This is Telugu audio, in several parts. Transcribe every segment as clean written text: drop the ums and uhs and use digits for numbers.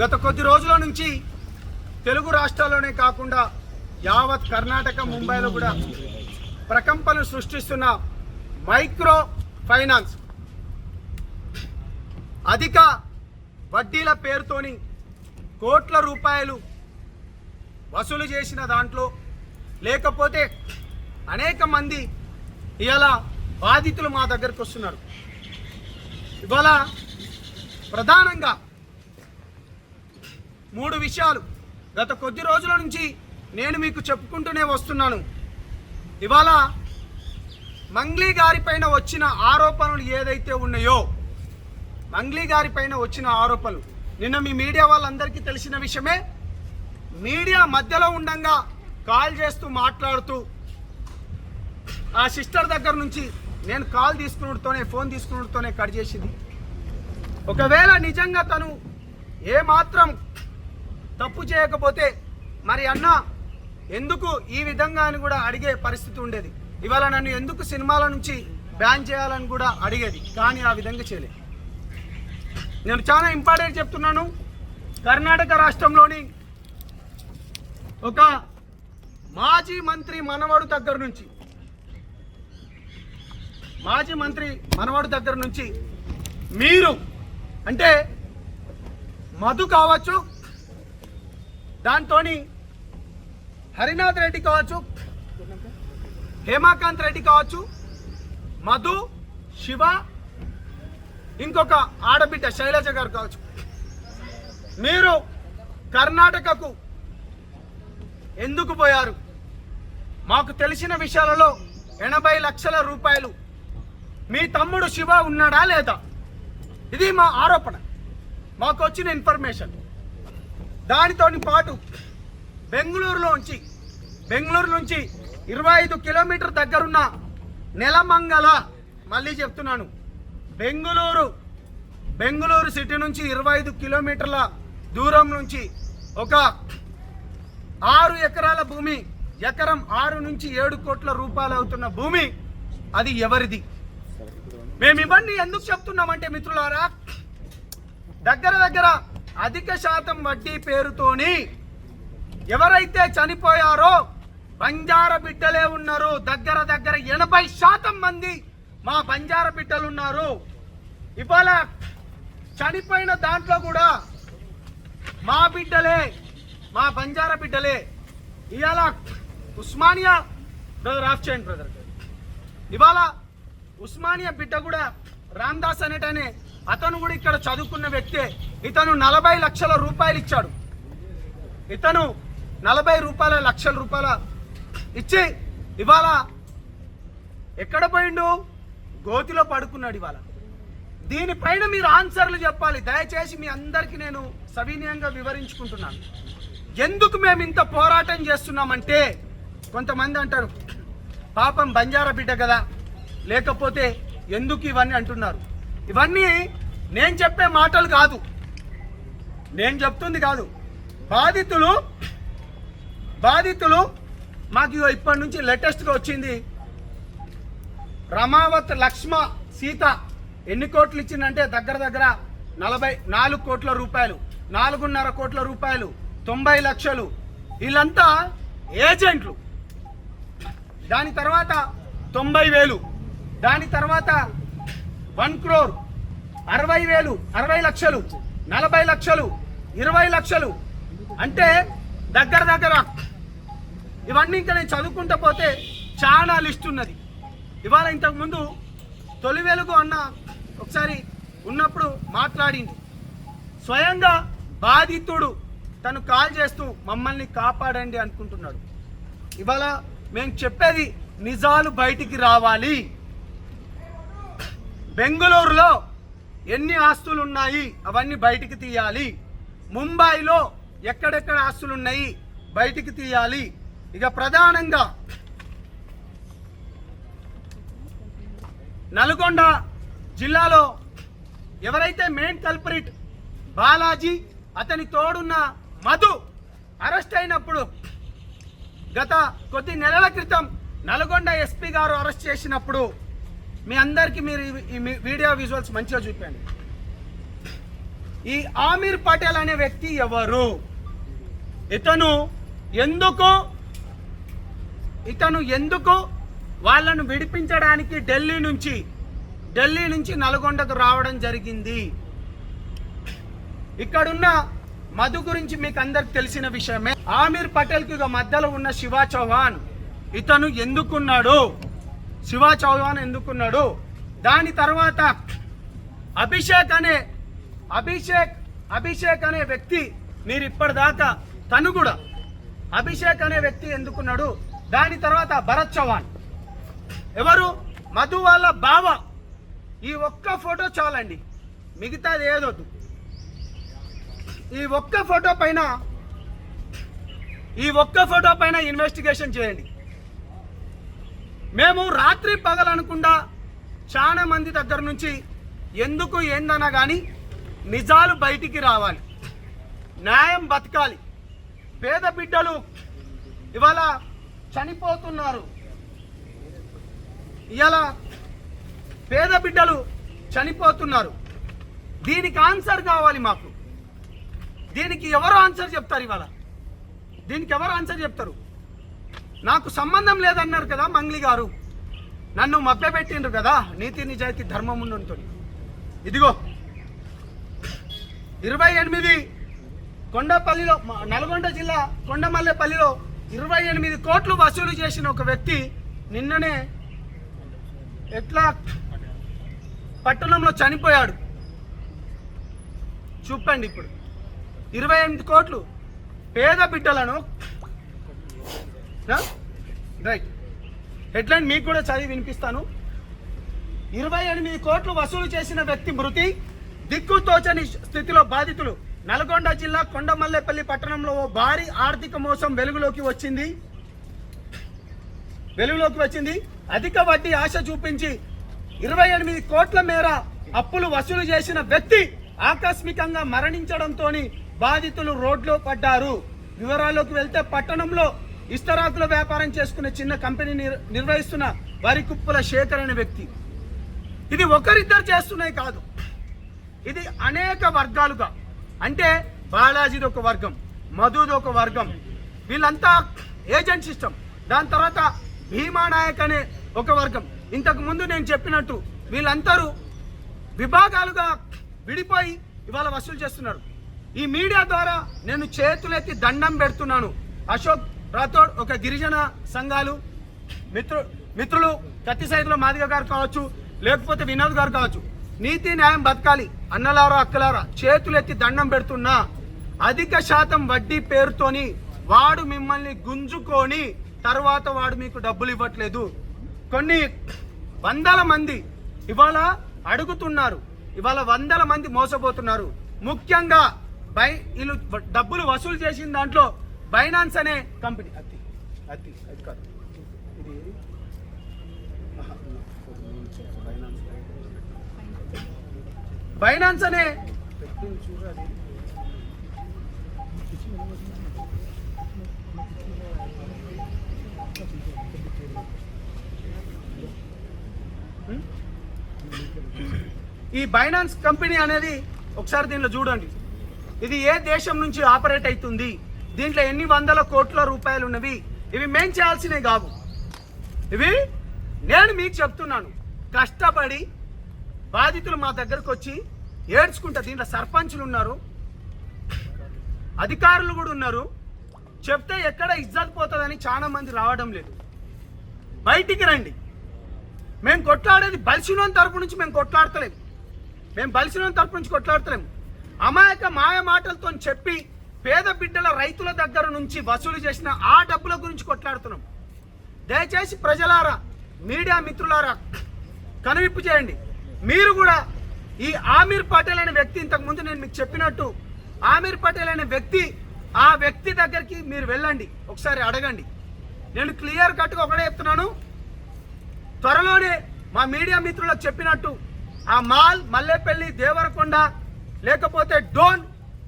గత కొద్ది రోజుల నుంచి తెలుగు రాష్ట్రాల్లోనే కాకుండా యావత్ కర్ణాటక ముంబైలో కూడా ప్రకంపనలు సృష్టిస్తున్న మైక్రో ఫైనాన్స్ అధిక వడ్డీల పేరుతోని కోట్ల రూపాయలు వసూలు చేసిన దాంట్లో లేకపోతే అనేక మంది ఇవాళ బాధితులు మా దగ్గరకు వస్తున్నారు. ఇవాళ ప్రధానంగా 3 విషయాలు గత కొద్ది రోజుల నుంచి నేను మీకు చెప్పుకుంటూనే వస్తున్నాను. ఇవాళ మంగ్లీ గారిపైన వచ్చిన ఆరోపణలు ఏదైతే ఉన్నాయో, మంగ్లీ గారిపైన వచ్చిన ఆరోపణలు నిన్న మీ మీడియా వాళ్ళందరికీ తెలిసిన విషయమే. మీడియా మధ్యలో ఉండంగా కాల్ చేస్తూ మాట్లాడుతూ ఆ సిస్టర్ దగ్గర నుంచి నేను కాల్ తీసుకున్నతోనే ఫోన్ తీసుకున్నతోనే కట్ చేసింది. ఒకవేళ నిజంగా తను ఏమాత్రం తప్పు చేయకపోతే మరి అన్న ఎందుకు ఈ విధంగా అని కూడా అడిగే పరిస్థితి ఉండేది. ఇవాళ నన్ను ఎందుకు సినిమాల నుంచి బ్యాన్ చేయాలని కూడా అడిగేది, కానీ ఆ విధంగా చేయలేదు. నేను చాలా ఇంపార్టెంట్ చెప్తున్నాను. కర్ణాటక రాష్ట్రంలోని ఒక మాజీ మంత్రి మనవడు దగ్గర నుంచి మీరు అంటే మధు కావచ్చు, దాంతోని హరినాథ్ రెడ్డి కావచ్చు, హేమాకాంత్ రెడ్డి కావచ్చు, మధు, శివ, ఇంకొక ఆడబిడ్డ శైలజ గారు కావచ్చు, మీరు కర్ణాటకకు ఎందుకు పోయారు? మాకు తెలిసిన విషయాలలో 80 లక్షల రూపాయలు మీ తమ్ముడు శివ ఉన్నాడా లేదా? ఇది మా ఆరోపణ, మాకు వచ్చిన ఇన్ఫర్మేషన్. దానితో పాటు బెంగళూరు నుంచి 25 కిలోమీటర్ దగ్గరున్న నెలమంగళ, మళ్ళీ చెప్తున్నాను, బెంగళూరు సిటీ నుంచి 25 కిలోమీటర్ల దూరం నుంచి ఒక 6 ఎకరాల భూమి, ఎకరం 6 నుంచి 7 కోట్ల రూపాయలు అవుతున్న భూమి, అది ఎవరిది? మేము ఇవన్నీ ఎందుకు చెప్తున్నామంటే మిత్రులారా, దగ్గర అధిక శాతం వడ్డీ పేరుతోని ఎవరైతే చనిపోయారో బంజారా బిడ్డలే ఉన్నారు. దగ్గర 80% మంది మా బంజారా బిడ్డలు ఉన్నారు. ఇవాళ చనిపోయిన దాంట్లో కూడా మా బిడ్డలే, మా బంజారా బిడ్డలే. ఇవాళ ఉస్మానియా బ్రదర్ ఆఫ్ చేయండి బ్రదర్, ఇవాళ ఉస్మానియా బిడ్డ కూడా రామ్దాస్ అనేటనే అతను కూడా ఇక్కడ చదువుకున్న వ్యక్తే. ఇతను 40 లక్షల రూపాయలు ఇచ్చాడు. ఇతను 40 లక్షల రూపాయలు ఇచ్చి ఇవాళ ఎక్కడ పోయిండు? గోతిలో పడుకున్నాడు. ఇవాళ దీనిపైన మీరు ఆన్సర్లు చెప్పాలి. దయచేసి మీ అందరికీ నేను సవినయంగా వివరించుకుంటున్నాను. ఎందుకు మేము ఇంత పోరాటం చేస్తున్నామంటే, కొంతమంది అంటారు పాపం బంజారా బిడ్డ కదా, లేకపోతే ఎందుకు ఇవన్నీ అంటున్నారు. ఇవన్నీ నేను చెప్పే మాటలు కాదు, నేను చెప్తుంది కాదు. బాధితులు మాకు ఇప్పటి నుంచి లేటెస్ట్గా వచ్చింది. రమావత్ లక్ష్మ సీత ఎన్ని కోట్లు ఇచ్చిందంటే దగ్గర 44 కోట్ల రూపాయలు, 4.5 కోట్ల రూపాయలు, 90 లక్షలు. వీళ్ళంతా ఏజెంట్లు. దాని తర్వాత 90,000, దాని తర్వాత 1 crore, 60,000, 60 లక్షలు, 40 లక్షలు, 20 లక్షలు. అంటే దగ్గర ఇవన్నీ ఇంకా నేను చదువుకుంటూ పోతే చాలా లిస్ట్ ఉన్నది. ఇవాళ ఇంతకుముందు తొలి వెలుగు అన్న ఒకసారి ఉన్నప్పుడు మాట్లాడింది. స్వయంగా బాధితుడు తను కాల్ చేస్తూ మమ్మల్ని కాపాడండి అనుకుంటున్నాడు. ఇవాళ మేము చెప్పేది నిజాలు బయటికి రావాలి. బెంగళూరులో ఎన్ని ఆస్తులు ఉన్నాయి అవన్నీ బయటికి తీయాలి. ముంబైలో ఎక్కడెక్కడ ఆస్తులు ఉన్నాయి బయటికి తీయాలి. ఇక ప్రధానంగా నల్గొండ జిల్లాలో ఎవరైతే మెయిన్ కల్పరిట్ బాలాజీ, అతని తోడున్న మధు అరెస్ట్ అయినప్పుడు గత కొద్ది నెలల క్రితం నల్గొండ ఎస్పీ గారు అరెస్ట్ చేసినప్పుడు మీ అందరికీ మీరు ఈ వీడియో విజువల్స్ మంచిగా చూపండి. ఈ ఆమీర్ పటేల్ అనే వ్యక్తి ఎవరు? ఇతను ఎందుకు వాళ్ళను విడిపించడానికి ఢిల్లీ నుంచి నల్గొండకు రావడం జరిగింది? ఇక్కడున్న మధు గురించి మీకు అందరికి తెలిసిన విషయమే. ఆమీర్ పటేల్ కి మధ్యలో ఉన్న శివ చౌహాన్ ఇతను ఎందుకున్నాడు? దాని తర్వాత అభిషేక్ అనే వ్యక్తి మీరు ఇప్పటిదాకా తను కూడా అభిషేక్ అనే వ్యక్తి ఎందుకున్నాడు? దాని తర్వాత భరత్ చౌహాన్ ఎవరు? మధు వాళ్ళ బావ. ఈ ఒక్క ఫోటో చాలండి, మిగతాది ఏదొద్దు. ఈ ఒక్క ఫోటో పైన ఇన్వెస్టిగేషన్ చేయండి. మేము రాత్రి పగలనకుండా చాలా మంది దగ్గర నుంచి ఎందుకు ఏందన్నా కానీ నిజాలు బయటికి రావాలి, న్యాయం బతకాలి. పేద బిడ్డలు ఇవాళ చనిపోతున్నారు, దీనికి ఆన్సర్ కావాలి మాకు. దీనికి ఎవరు ఆన్సర్ చెప్తారు? ఇవాళ దీనికి ఎవరు ఆన్సర్ చెప్తారు? నాకు సంబంధం లేదన్నారు కదా మంగ్లీ గారు, నన్ను మభ్యపెట్టిండ్రు కదా నీతి నిజాయితీ ధర్మం ఉన్నతో. ఇదిగో 28 కొండపల్లిలో, నల్గొండ జిల్లా కొండమల్లెపల్లిలో 28 కోట్లు వసూలు చేసిన ఒక వ్యక్తి నిన్ననే ఎట్లా పట్టణంలో చనిపోయాడు. చూపండి ఇప్పుడు 28 కోట్లు పేద బిడ్డలను. రైట్, హెడ్లైన్ మీకు కూడా చదివి వినిపిస్తాను. 28 కోట్లు వసూలు చేసిన వ్యక్తి మృతి, దిక్కుతోచని స్థితిలో బాధితులు. నల్గొండ జిల్లా కొండమల్లెపల్లి పట్టణంలో ఓ భారీ ఆర్థిక మోసం వెలుగులోకి వచ్చింది. అధిక వడ్డీ ఆశ చూపించి 28 కోట్ల మేర అప్పులు వసూలు చేసిన వ్యక్తి ఆకస్మికంగా మరణించడంతో బాధితులు రోడ్లో పడ్డారు. వివరాల్లోకి వెళ్తే పట్టణంలో ఇస్తరాకుల వ్యాపారం చేసుకునే చిన్న కంపెనీ నిర్వహిస్తున్న వరికుప్పుల శేఖర్ అనే వ్యక్తి. ఇది ఒకరిద్దరు చేస్తున్నాయి కాదు, ఇది అనేక వర్గాలుగా. అంటే బాలాజీది ఒక వర్గం, మధుది ఒక వర్గం, వీళ్ళంతా ఏజెంట్ సిస్టమ్. దాని తర్వాత భీమా నాయక్ అనే ఒక వర్గం. ఇంతకు ముందు నేను చెప్పినట్టు వీళ్ళందరూ విభాగాలుగా విడిపోయి ఇవాళ వసూలు చేస్తున్నారు. ఈ మీడియా ద్వారా నేను చేతులెత్తి దండం పెడుతున్నాను. అశోక్ రాథోడ్, ఒక గిరిజన సంఘాలు మిత్రులు కత్తి సైదులో మాదిగ గారు కావచ్చు, లేకపోతే వినోద్ గారు కావచ్చు, నీతి న్యాయం బతకాలి అన్నలారా అక్కలారా చేతులెత్తి దండం పెడుతున్నా. అధిక శాతం వడ్డీ పేరుతోని వాడు మిమ్మల్ని గుంజుకొని తర్వాత వాడు మీకు డబ్బులు ఇవ్వట్లేదు. కొన్ని వందల మంది ఇవాళ అడుగుతున్నారు, ఇవాళ వందల మంది మోసపోతున్నారు. ముఖ్యంగా వీళ్ళు డబ్బులు వసూలు చేసిన దాంట్లో బైనాన్స్ అనే కంపెనీ, బైనాన్స్ అనే ఈ బైనాన్స్ కంపెనీ అనేది ఒకసారి దీనిలో చూడండి. ఇది ఏ దేశం నుంచి ఆపరేట్ అవుతుంది, దీంట్లో ఎన్ని వందల కోట్ల రూపాయలు ఉన్నవి. ఇవి మేం చేయాల్సినవి కావు, ఇవి నేను మీకు చెప్తున్నాను. కష్టపడి బాధితులు మా దగ్గరకు వచ్చి ఏడ్చుకుంటా. దీంట్లో సర్పంచులు ఉన్నారు, అధికారులు కూడా ఉన్నారు. చెప్తే ఎక్కడ ఇజ్జత్ పోతుందని చాలా మంది రావడం లేదు. బయటికి రండి. మేము కొట్లాడేది బలిసినోని తరపు నుంచి కొట్లాడతలేము. అమాయక మాయ మాటలతో చెప్పి పేద బిడ్డల రైతుల దగ్గర నుంచి వసూలు చేసిన ఆ డబ్బుల గురించి కొట్లాడుతున్నాం. దయచేసి ప్రజలారా, మీడియా మిత్రులారా కనువిప్పు చేయండి. మీరు కూడా ఈ ఆమీర్ పటేల్ అనే వ్యక్తి, ఇంతకు ముందు నేను మీకు చెప్పినట్టు ఆమీర్ పటేల్ అనే వ్యక్తి, ఆ వ్యక్తి దగ్గరికి మీరు వెళ్ళండి, ఒకసారి అడగండి. నేను క్లియర్ కట్గా ఒకటే చెప్తున్నాను, త్వరలోనే మా మీడియా మిత్రులకు చెప్పినట్టు ఆ మాల్, మల్లేపల్లి, దేవరకొండ, లేకపోతే డోన్,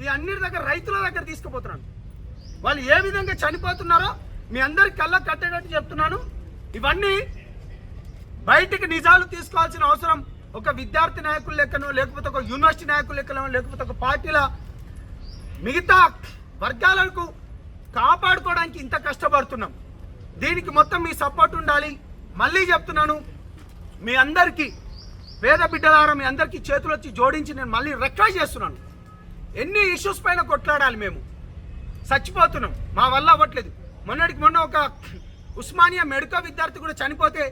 ఈ అన్నిటి దగ్గర రైతుల దగ్గర తీసుకుపోతున్నాను. వాళ్ళు ఏ విధంగా చనిపోతున్నారో మీ అందరికి కళ్ళకు కట్టేటట్టు చెప్తున్నాను. ఇవన్నీ బయటికి నిజాలు తీసుకోవాల్సిన అవసరం ఒక విద్యార్థి నాయకుల లెక్కనో, లేకపోతే ఒక యూనివర్సిటీ నాయకుల లెక్కనో, లేకపోతే ఒక పార్టీల మిగతా వర్గాలకు కాపాడుకోవడానికి ఇంత కష్టపడుతున్నాం. దీనికి మొత్తం మీ సపోర్ట్ ఉండాలి. మళ్ళీ చెప్తున్నాను, మీ అందరికీ పేద బిడ్డలారా, మీ అందరికీ చేతులు వచ్చి జోడించి నేను మళ్ళీ రిక్వెస్ట్ చేస్తున్నాను. ఎన్ని ఇష్యూస్ పైన కొట్లాడాలి, మేము చచ్చిపోతున్నాం, మా వల్ల అవ్వట్లేదు. మొన్నటికి మొన్న ఒక ఉస్మానియా మెడికల్ విద్యార్థి కూడా చనిపోతే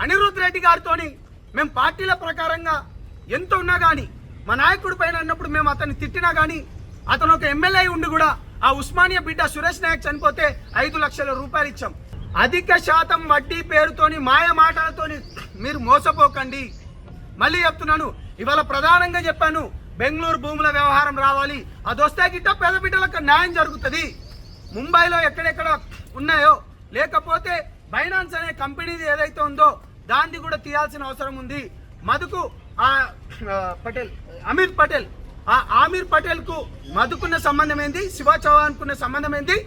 అనిరుద్ రెడ్డి గారితో మేము పార్టీల ప్రకారంగా ఎంత ఉన్నా కానీ మా నాయకుడి పైన అన్నప్పుడు మేము అతన్ని తిట్టినా కానీ అతను ఒక ఎమ్మెల్యే ఉండి కూడా ఆ ఉస్మానియా బిడ్డ సురేష్ నాయక్ చనిపోతే 5 లక్షల రూపాయలు ఇచ్చాం. అధిక శాతం వడ్డీ పేరుతోని మాయ మాటలతోని మీరు మోసపోకండి. మళ్ళీ చెప్తున్నాను, ఇవాళ ప్రధానంగా చెప్పాను, బెంగళూరు భూముల వ్యవహారం రావాలి. అది వస్తే గిట్ట పేద బిడ్డలకు న్యాయం జరుగుతుంది. ముంబైలో ఎక్కడెక్కడ ఉన్నాయో, లేకపోతే బైనాన్స్ అనే కంపెనీది ఏదైతే ఉందో దాన్ని కూడా తీయాల్సిన అవసరం ఉంది. మధుకు పటేల్, అమీర్ పటేల్, ఆ ఆమీర్ పటేల్కు మధుకున్న సంబంధం ఏంది, శివ చౌహాన్కున్న సంబంధం ఏంది,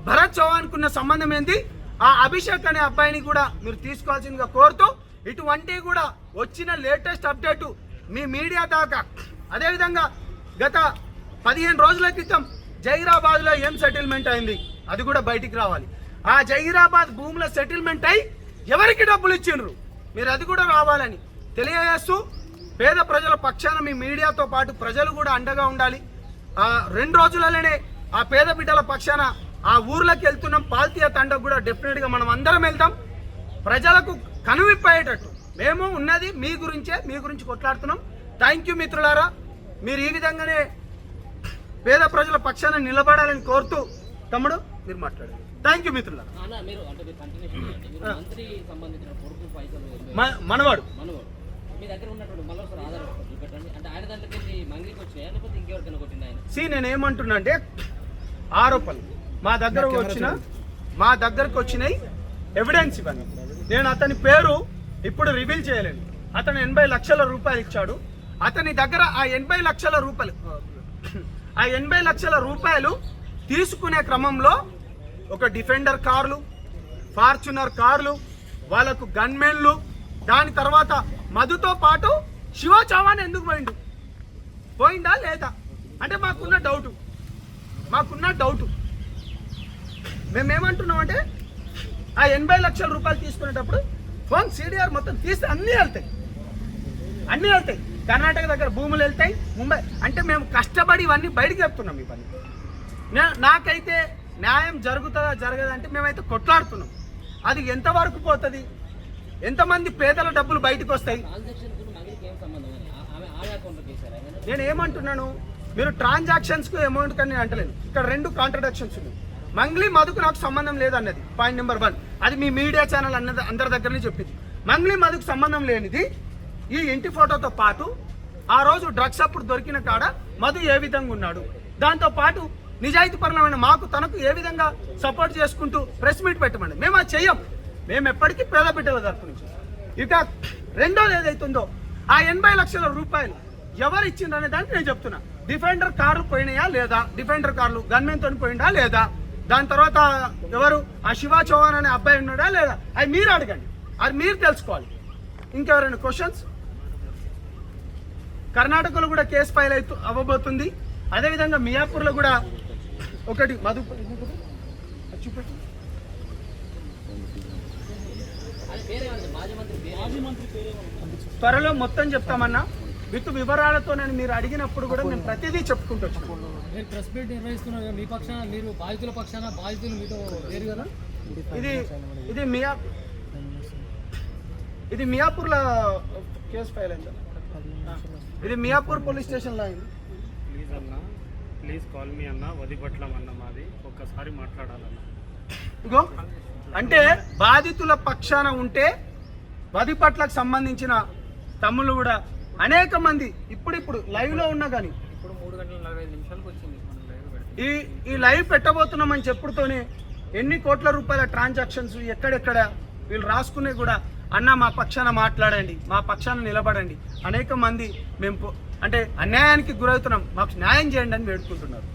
భరత్ చౌహాన్కున్న సంబంధం ఏంది, ఆ అభిషేక్ అనే అబ్బాయిని కూడా మీరు తీసుకోవాల్సిందిగా కోరుతూ, ఇటువంటి కూడా వచ్చిన లేటెస్ట్ అప్డేటు మీ మీడియా దాకా, అదేవిధంగా గత 15 రోజుల క్రితం జహీరాబాద్లో ఏం సెటిల్మెంట్ అయింది అది కూడా బయటికి రావాలి. ఆ జహీరాబాద్ భూముల సెటిల్మెంట్ అయి ఎవరికి డబ్బులు ఇచ్చిండ్రు మీరు అది కూడా రావాలని తెలియజేస్తూ, పేద ప్రజల పక్షాన మీ మీడియాతో పాటు ప్రజలు కూడా అండగా ఉండాలి. 2 రోజులలోనే ఆ పేద బిడ్డల పక్షాన ఆ ఊర్లోకి వెళ్తున్నాం. పాల్తీయ తండకు కూడా డెఫినెట్గా మనం అందరం వెళ్తాం. ప్రజలకు కనువిప్పయ్యేటట్టు మేము ఉన్నది మీ గురించే, మీ గురించి కొట్లాడుతున్నాం. థ్యాంక్ యూ మిత్రులారా, మీరు ఈ విధంగానే పేద ప్రజల పక్షాన నిలబడాలని కోరుతూ, తమ్ముడు మీరు మాట్లాడారు. థ్యాంక్ యూ మిత్రులారా. మనవాడు నేను ఏమంటున్నా అంటే, ఆరోపణలు మా దగ్గరకు వచ్చినాయి ఎవిడెన్స్ ఇవన్నీ. నేను అతని పేరు ఇప్పుడు రివీల్ చేయలేను. అతను 80 లక్షల రూపాయలు ఇచ్చాడు. అతని దగ్గర ఆ 80 లక్షల రూపాయలు తీసుకునే క్రమంలో ఒక డిఫెండర్ కార్లు, ఫార్చునర్ కార్లు, వాళ్ళకు గన్మెన్లు, దాని తర్వాత మధుతో పాటు శివ చౌహాన్ ఎందుకు పోయిందా లేదా అంటే మాకున్న డౌటు. మేమేమంటున్నామంటే, ఆ 80 లక్షల రూపాయలు తీసుకునేటప్పుడు ఫోన్ CDR మొత్తం తీస్తే అన్నీ వెళ్తాయి. కర్ణాటక దగ్గర భూములు వెళ్తాయి, ముంబై. అంటే మేము కష్టపడి ఇవన్నీ బయటకు చెప్తున్నాం. ఈ పని నాకైతే న్యాయం జరుగుతుందా జరగదంటే మేమైతే కొట్లాడుతున్నాం. అది ఎంతవరకు పోతుంది, ఎంతమంది పేదల డబ్బులు బయటకు వస్తాయి. నేను ఏమంటున్నాను, మీరు ట్రాన్సాక్షన్స్కు అమౌంట్ కానీ నేను అంటలేను. ఇక్కడ 2 కాంట్రడిక్షన్స్ ఉన్నాయి. మంగ్లీ మధుకు నాకు సంబంధం లేదన్నది పాయింట్ నెంబర్ 1. అది మీ మీడియా ఛానల్ అన్నది అందరి దగ్గరనే చెప్పింది. మంగ్లీ మధుకు సంబంధం లేనిది ఈ ఇంటి ఫోటోతో పాటు ఆ రోజు డ్రగ్స్ అప్పుడు దొరికిన కాడ మధు ఏ విధంగా ఉన్నాడు, దాంతో పాటు నిజాయితీ పరమైన మాకు తనకు ఏ విధంగా సపోర్ట్ చేసుకుంటూ ప్రెస్ మీట్ పెట్టమండి. మేము అది చెయ్యం. మేము ఎప్పటికీ పేద బిడ్డల తరపు నుంచి. ఇక రెండోది ఏదైతుందో, ఆ 80 లక్షల రూపాయలు ఎవరు ఇచ్చిండ్రు అనే దానికి నేను చెప్తున్నా. డిఫెండర్ కార్లు పోయినాయా లేదా, డిఫెండర్ కార్లు గన్మెన్తో పోయిందా లేదా, దాని తర్వాత ఎవరు ఆ శివ చౌహాన్ అనే అబ్బాయి ఉన్నాడా లేదా, అది మీరు అడగండి, అది మీరు తెలుసుకోవాలి. ఇంకెవరైనా క్వశ్చన్స్? కర్ణాటకలో కూడా కేసు ఫైల్ అవ్వబోతుంది. అదేవిధంగా మియాపూర్లో కూడా ఒకటి మధు చూపెట్టి త్వరలో మొత్తం చెప్తామన్నా విత్ వివరాలతో. నేను మీరు అడిగినప్పుడు కూడా మేము ప్రతిదీ చెప్పుకుంటూ వచ్చాను. ప్రెస్ మీట్ నిర్వహిస్తున్నారు మీ పక్షాన, మీరు బాధితుల పక్షాన, బాధితులు మీతో లేరు కదా. ఇది మియాపూర్లో కేసు ఫైల్ అయింది. ఇది మియాపూర్ పోలీస్ స్టేషన్లో అయింది. ప్లీజ్ కాల్ మీ అన్న, వదిపట్లం అన్న మాది, ఒక్కసారి మాట్లాడాలన్న. ఇగో అంటే బాధితుల పక్షాన ఉంటే వదిపట్లకు సంబంధించిన తమ్ముళ్ళు కూడా అనేక మంది ఇప్పుడు లైవ్లో ఉన్నా కానీ ఇప్పుడు 3:45 వచ్చింది ఈ లైవ్ పెట్టబోతున్నామని చెప్పుడుతోనే ఎన్ని కోట్ల రూపాయల ట్రాన్సాక్షన్స్ ఎక్కడెక్కడ వీళ్ళు రాసుకునే కూడా, అన్న మా పక్షాన మాట్లాడండి, మా పక్షాన నిలబడండి. అనేక మంది మేము అంటే అన్యాయానికి గురవుతున్నాం, మాకు న్యాయం చేయండి అని వేడుకుంటున్నారు.